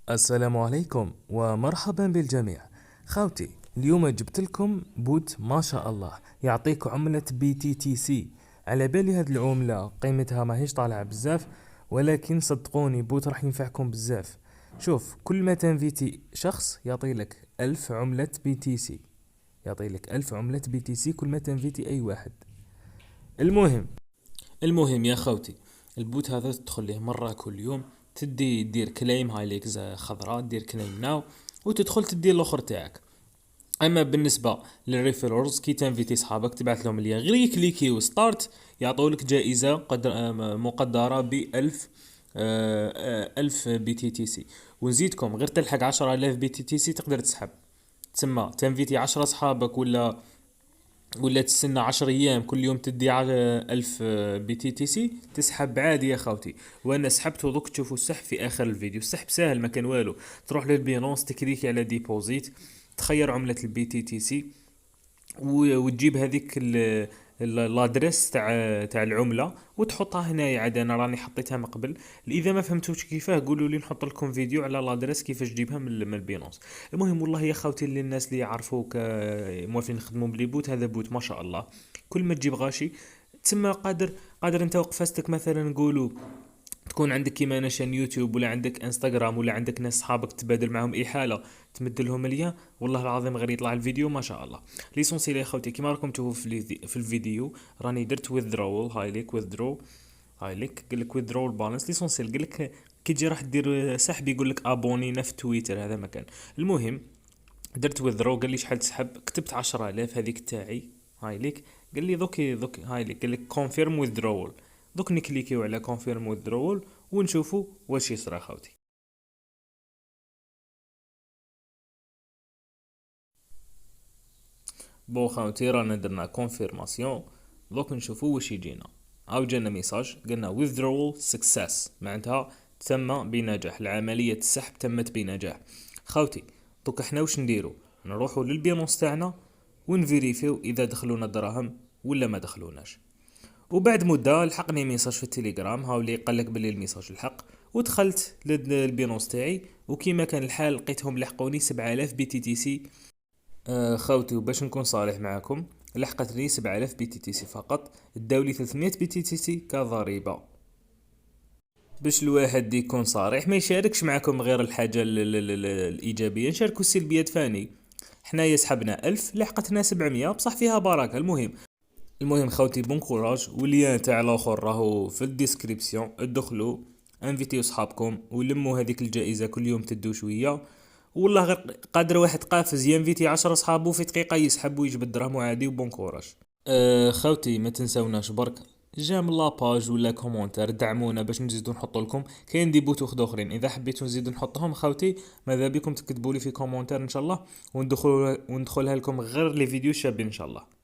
السلام عليكم ومرحبا بالجميع. خاوتي، اليوم جبت لكم بوت ما شاء الله يعطيك عملة BTTC. على بالي هاد العملة قيمتها ماهيش طالعة بزاف، ولكن صدقوني بوت راح ينفعكم بزاف. شوف، كل ما تنفيتي شخص يعطي لك 1000 عملة BTC، يعطي لك 1000 عملة BTC كل ما تنفيتي أي واحد. المهم يا خوتي، البوت هذا تدخل ليه مرة كل يوم، تدي دير كليم هاي ليك خضراء، دير كليم ناو وتدخل تدي الاخر تاعك. اما بالنسبة للريفيرورز، كي تنفيتي صحابك تبعت لهم اللي غير يكليكي وستارت يعطولك جائزة مقدرة بألف، 1000 BTTC. ونزيدكم غير تلحق 10,000 BTTC تقدر تسحب. تسمى تنفيتي 10 صحابك ولا تستنى 10 ايام، كل يوم تدي 1000 BTTC تسحب عادي يا خاوتي. وانا سحبت وضوك تشوفوا السحب في اخر الفيديو. السحب سهل، ما كان والو. تروح للبينونس، تكليكي على ديبوزيت، تخير عملة الBTTC وتجيب هذيك الادريس تاع العمله وتحطها هنا. عاد انا راني حطيتها من قبل. اذا ما فهمتوش كيفاه قولوا لي، نحط لكم فيديو على الادريس كيفاش تجيبها من البينونس. المهم والله يا خاوتي، اللي الناس اللي يعرفوك موالفين يخدموا بلي بوت، هذا بوت ما شاء الله. كل ما تجيب غاشي تسمى قادر انت وقفستك مثلا نقولوا تكون عندك كيما انا شان يوتيوب، ولا عندك انستغرام، ولا عندك ناس صحابك تبادل معهم اي حاله، تمد لهم ليا، والله العظيم غير يطلع الفيديو ما شاء الله. ليسونسيال يا خوتي، كيما راكم تشوفوا في الفيديو، راني درت withdrawal. هاي ليك withdraw، هاي ليك قال لك withdrawal بالانس. ليسونسيال قال لك كي تجي راح دير سحب يقول لك ابونينا في تويتر، هذا مكان. المهم درت withdraw، قال لي شحال تسحب، كتبت 10,000 هذيك تاعي. هاي ليك قال لي دوك هاي ليك قال لك confirm withdrawal. دوك نكليكيو على confirm withdrawal ونشوفوا واش يصرى خاوتي. بون خاوتي، رانا درنا كونفيرماسيون، دوك نشوفوا واش يجينا. او جانا ميساج قلنا withdrawal success، معناتها تم بنجاح، العملية السحب تمت بنجاح. خاوتي، دوك احنا واش نديرو؟ نروحوا للبيانونس تاعنا ونفيريفيو اذا دخلونا الدراهم ولا ما دخلوناش. وبعد مده لحقني ميساج في التليجرام، هاولي قالك بلي الميساج الحق، ودخلت للبينونس تاعي، وكيما كان الحال لقيتهم لحقوني 7000 BTTC. خاوتي، وباش نكون صريح معاكم، لحقتني 7000 BTTC فقط، داولي 300 BTTC كضريبة. باش الواحد يكون صريح ما يشاركش معاكم غير الحاجة الإيجابية، نشاركو السلبيات فاني. حنايا سحبنا 1000، لحقتنا 700 بصح فيها بركة. المهم خوتي، بون كوراج، واللي تاع الاخر راهو في الديسكريبسيون، ادخلوا انفيتيو صحابكم ولموا هذيك الجائزة، كل يوم تدو شوية. والله غير قادر واحد قافز ينفيتي 10 صحابه في دقيقة يسحب ويجبد دراهم عادي. وبون كوراج. خوتي، ما تنساوناش برك جيم لاباج ولا كومونتير، دعمونا باش نزيدو نحط لكم. كاين دي بوتوخ اخرين اذا حبيتو نزيدو نحطهم خاوتي، ماذا بكم تكتبوا لي في كومونتير ان شاء الله، وندخلها لكم غير لي فيديو شابين ان شاء الله.